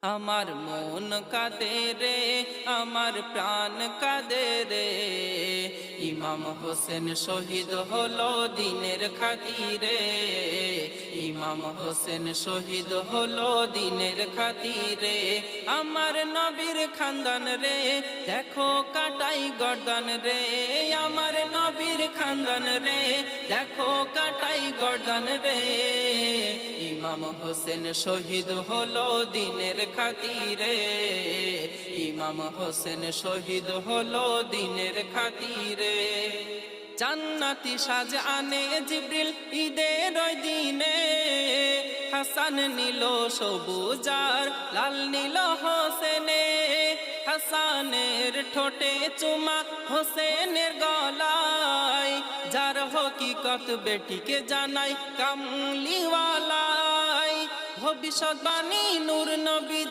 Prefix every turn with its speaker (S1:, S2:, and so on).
S1: আমার মন কাঁদে রে, আমার প্রাণ কাঁদে রে, ইমাম হোসেন শহীদ হলো দিনের খাতিরে। ইমাম হোসেন শহীদ হলো দিনের খাতিরে। আমার নবীর খানদান রে, দেখো কাটাই গর্দান রে। আমার নবীর খানদান রে, দেখো কাটাই গর্দান রে। ইমাম হোসেন শহীদ হলো দিনের খাতিরে। ইমাম হোসেন শহীদ হলো দিনের খাতিরে। জান্নাতি সাজ আনে জিবরিল ঈদের ওই দিনে, হাসান নিল সবুজার লাল নীল হোসেনে। হাসানের ঠোঁটে চুমা হোসেনের গলায়, যার হকিকত বেটিকে জানাই কামলিওয়ালায়। ভবিষ্যৎবাণী নূর নবী